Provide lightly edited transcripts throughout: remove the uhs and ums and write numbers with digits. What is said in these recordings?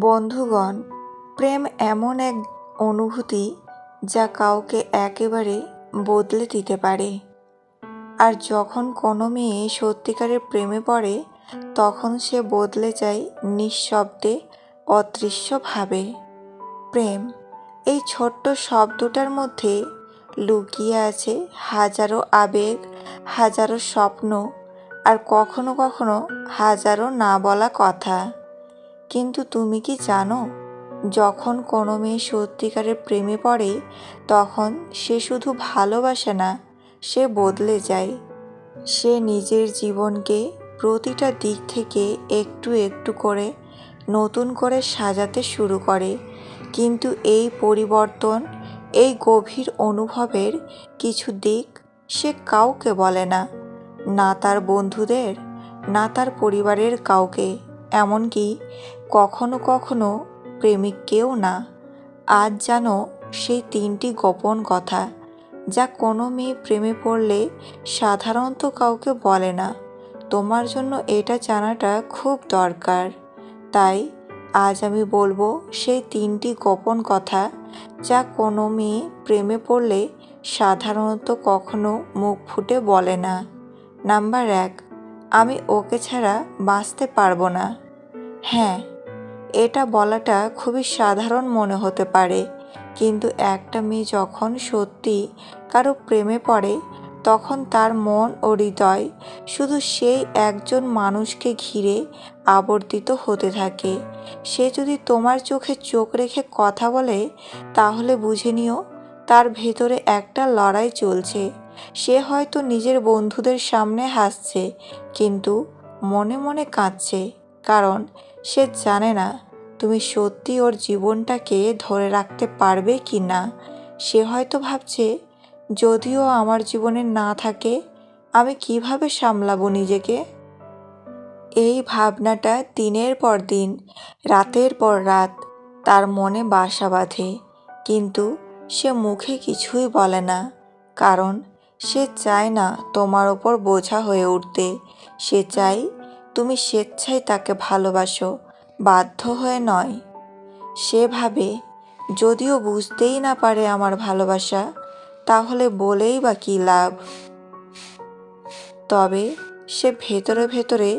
বন্ধুগণ, প্রেম এমন এক অনুভূতি যা কাউকে একেবারে বদলে দিতে পারে। আর যখন কোনো মেয়ে সত্যিকারের প্রেমে পড়ে, তখন সে বদলে যায় নিঃশব্দে, অদৃশ্যভাবে। প্রেম এই ছোট্ট শব্দটার মধ্যে লুকিয়ে আছে হাজারো আবেগ, হাজারো স্বপ্ন, আর কখনো কখনো হাজারো না বলা কথা। কিন্তু তুমি কি জানো, যখন কোনো মেয়ে সত্যিকারের প্রেমে পড়ে, তখন সে শুধু ভালোবাসে না, সে বদলে যায়। সে নিজের জীবনকে প্রতিটা দিক থেকে একটু একটু করে নতুন করে সাজাতে শুরু করে। কিন্তু এই পরিবর্তন, এই গভীর অনুভবের কিছু দিক সে কাউকে বলে না, না তার বন্ধুদের, না তার পরিবারের কাউকে, এমনকি কখনো কখনো প্রেমিককেও না। আজ জানো সেই 3টি গোপন কথা যা কোনো মেয়ে প্রেমে পড়লে সাধারণত কাউকে বলে না। তোমার জন্য এটা জানাটা খুব দরকার। তাই আজ আমি বলবো সেই 3টি গোপন কথা যা কোনো মেয়ে প্রেমে পড়লে সাধারণত কখনো মুখ ফুটে বলে না। নাম্বার 1, আমি ওকে ছাড়া বাঁচতে পারবো না। হ্যাঁ, এটা বলাটা খুবই সাধারণ মনে হতে পারে, কিন্তু একটা মেয়ে যখন সত্যি কারো প্রেমে পড়ে, তখন তার মন ও হৃদয় শুধু সেই একজন মানুষকে ঘিরে আবর্তিত হতে থাকে। সে যদি তোমার চোখে চোখ রেখে কথা বলে, তাহলে বুঝে নিও তার ভেতরে একটা লড়াই চলছে। সে হয়তো নিজের বন্ধুদের সামনে হাসছে, কিন্তু মনে মনে কাঁদছে, কারণ সে জানে না তুমি সত্যি ওর জীবনটাকে ধরে রাখতে পারবে কি না। সে হয়তো ভাবছে, যদিও আমার জীবনে না থাকে, আমি কিভাবে সামলাবো নিজেকে। এই ভাবনাটা দিনের পর দিন, রাতের পর রাত তার মনে বাসা বাঁধে, কিন্তু সে মুখে কিছুই বলে না, কারণ সে চায় না তোমার ওপর বোঝা হয়ে উঠতে। সে চায় তুমি স্বেচ্ছায় তাকে ভালোবাসো, বাধ্য হয়ে নয়। সে ভাবে, যদিও বুঝতেই না পারে আমার ভালোবাসা, তাহলে বলেই বা কী লাভ। তবে সে ভেতরে ভেতরে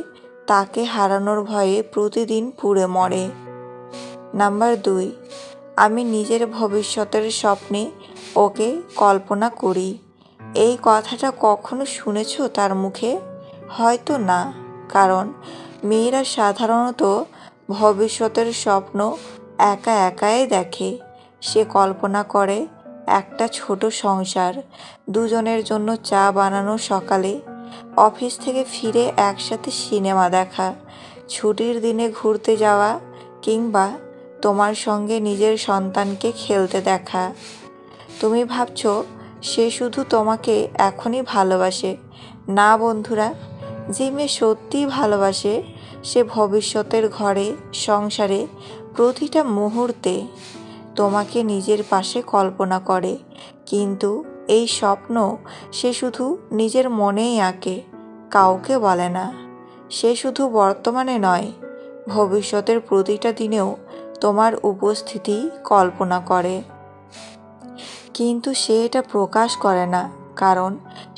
তাকে হারানোর ভয়ে প্রতিদিন পুড়ে মরে। নাম্বার 2, আমি নিজের ভবিষ্যতের স্বপ্নে ওকে কল্পনা করি। এই কথাটা কখনো শুনেছো তার মুখে? হয়তো না, কারণ মেয়েরা সাধারণত ভবিষ্যতের স্বপ্ন একা একাই দেখে। সে কল্পনা করে একটা ছোট সংসার, দুজনের জন্য চা বানানো সকালে, অফিস থেকে ফিরে একসাথে সিনেমা দেখা, ছুটির দিনে ঘুরতে যাওয়া, কিংবা তোমার সঙ্গে নিজের সন্তানকে খেলতে দেখা। তুমি ভাবছো সে শুধু তোমাকে এখনই ভালোবাসে। না বন্ধুরা, যে মেয়ে সত্যিই ভালোবাসে, সে ভবিষ্যতের ঘরে, সংসারে প্রতিটা মুহূর্তে তোমাকে নিজের পাশে কল্পনা করে। কিন্তু এই স্বপ্ন সে শুধু নিজের মনেই আঁকে, কাউকে বলে না। সে শুধু বর্তমানে নয়, ভবিষ্যতের প্রতিটা দিনেও তোমার উপস্থিতি কল্পনা করে। কিন্তু সে এটা প্রকাশ করে না, কারণ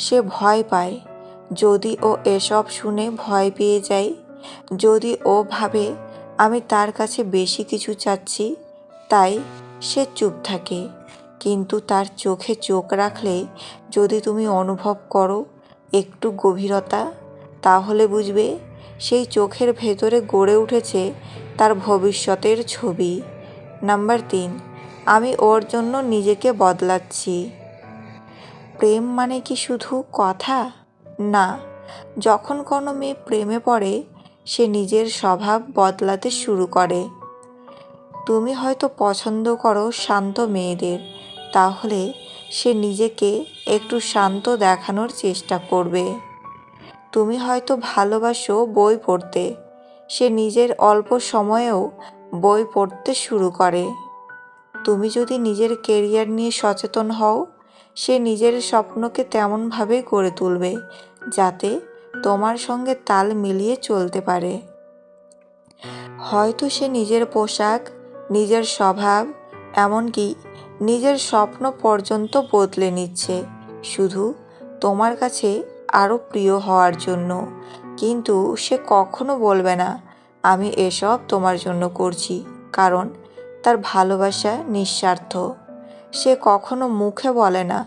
সে ভয় পায়। যদি ও এসব শুনে ভয় পেয়ে যায়, যদি ও ভাবে আমি তার কাছে বেশি কিছু চাচ্ছি, তাই সে চুপ থাকে। কিন্তু তার চোখে চোখ রাখলে যদি তুমি অনুভব করো একটু গভীরতা, তাহলে বুঝবে সেই চোখের ভেতরে গড়ে উঠেছে তার ভবিষ্যতের ছবি। নাম্বার 3, আমি ওর জন্য নিজেকে বদলাচ্ছি। প্রেম মানে কি শুধু কথা? না। যখন কোনো মেয়ে প্রেমে পড়ে, সে নিজের স্বভাব বদলাতে শুরু করে। তুমি হয়তো পছন্দ করো শান্ত মেয়েদের, তাহলে সে নিজেকে একটু শান্ত দেখানোর চেষ্টা করবে। তুমি হয়তো ভালোবাসো বই পড়তে, সে নিজের অল্প সময়েও বই পড়তে শুরু করে। তুমি যদি নিজের কেরিয়ার নিয়ে সচেতন হও, সে নিজের স্বপ্নকে তেমনভাবে গড়ে তুলবে যাতে তোমার সঙ্গে তাল মিলিয়ে চলতে পারে। হয়তো সে নিজের পোশাক, নিজের স্বভাব, এমনকি নিজের স্বপ্ন পর্যন্ত বদলে নিচ্ছে শুধু তোমার কাছে আরও প্রিয় হওয়ার জন্য। কিন্তু সে কখনো বলবে না আমি এসব তোমার জন্য করছি, কারণ তার ভালোবাসা নিঃস্বার্থ। সে কখনো মুখে বলে না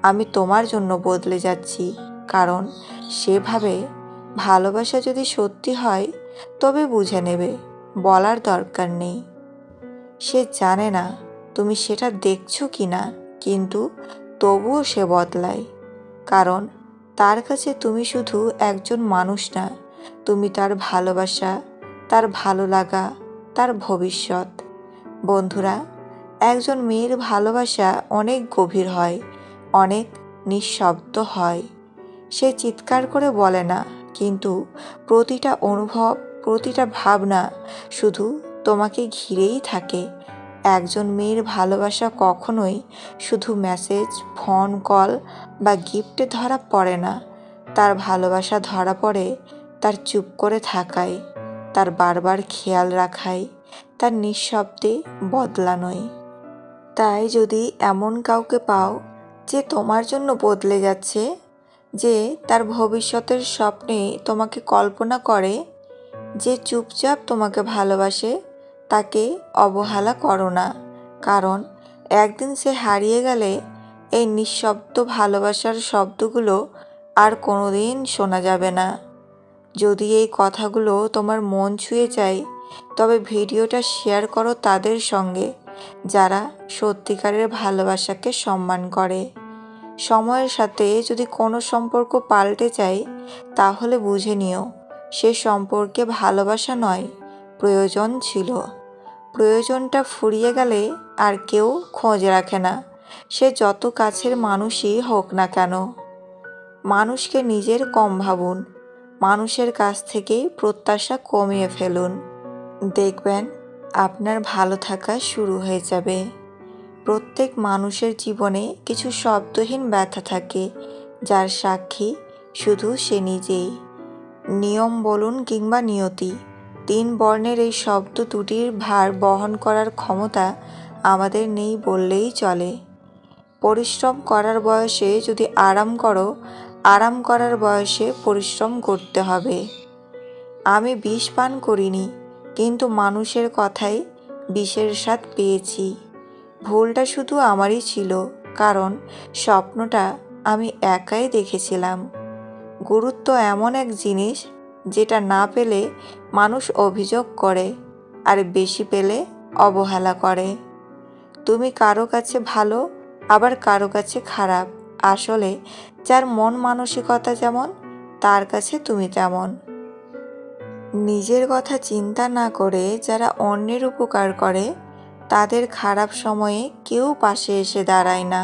আমি তোমার জন্য বদলে যাচ্ছি, কারণ সে ভাবে ভালোবাসা যদি সত্যি হয় তবে বুঝে নেবে, বলার দরকার নেই। সে জানে না তুমি সেটা দেখছো কি না, কিন্তু তবুও সে বদলায়, কারণ তার কাছে তুমি শুধু একজন মানুষ না, তুমি তার ভালোবাসা, তার ভালো লাগা, তার ভবিষ্যৎ। বন্ধুরা, একজন মেয়ের ভালোবাসা অনেক গভীর হয়, অনেক নিঃশব্দ হয়। সে চিৎকার করে বলে না, কিন্তু প্রতিটা অনুভব, প্রতিটা ভাবনা শুধু তোমাকে ঘিরেই থাকে। একজন মেয়ের ভালোবাসা কখনোই শুধু মেসেজ, ফোন কল বা গিফটে ধরা পড়ে না। তার ভালোবাসা ধরা পড়ে তার চুপ করে থাকায়, তার বারবার খেয়াল রাখায়, তার নিঃশব্দে বদলানোয়। তাই যদি এমন কাউকে পাও যে তোমার জন্য বদলে যাচ্ছে, যে তার ভবিষ্যতের স্বপ্নে তোমাকে কল্পনা করে, যে চুপচাপ তোমাকে ভালোবাসে, তাকে অবহেলা করো না, কারণ একদিন সে হারিয়ে গেলে এই নিঃশব্দ ভালোবাসার শব্দগুলো আর কোনোদিন শোনা যাবে না। যদি এই কথাগুলো তোমার মন ছুঁয়ে যায়, তবে ভিডিওটা শেয়ার করো তাদের সঙ্গে যারা সত্যিকারের ভালোবাসাকে সম্মান করে। সময়ের সাথে যদি কোনো সম্পর্ক পাল্টে যায়, তাহলে বুঝে নিও সে সম্পর্কে ভালোবাসা নয়, প্রয়োজন ছিল। প্রয়োজনটা ফুরিয়ে গেলে আর কেউ খোঁজ রাখে না, সে যত কাছের মানুষই হোক না কেন। মানুষকে নিজের কম ভাবুন, মানুষের কাছ থেকে প্রত্যাশা কমিয়ে ফেলুন। দেখবেন আপনার ভালো থাকা শুরু হয়ে যাবে। প্রত্যেক মানুষের জীবনে কিছু শব্দহীন ব্যথা থাকে, যার সাক্ষী শুধু সে নিজেই। নিয়ম বলুন কিংবা নিয়তি, 3 বর্ণের এই শব্দ দুটির ভার বহন করার ক্ষমতা আমাদের নেই বললেই চলে। পরিশ্রম করার বয়সে যদি আরাম করো, আরাম করার বয়সে পরিশ্রম করতে হবে। আমি বিষ পান করিনি, কিন্তু মানুষের কথায় বিষের স্বাদ পেয়েছি। ভুলটা শুধু আমারই ছিল, কারণ স্বপ্নটা আমি একাই দেখেছিলাম। গুরুত্ব এমন এক জিনিস যেটা না পেলে মানুষ অভিযোগ করে, আর বেশি পেলে অবহেলা করে। তুমি কারো কাছে ভালো, আবার কারো কাছে খারাপ। আসলে যার মন মানসিকতা যেমন, তার কাছে তুমি তেমন। নিজের কথা চিন্তা না করে যারা অন্যের উপকার করে, তাদের খারাপ সময়ে কেউ পাশে এসে দাঁড়ায় না।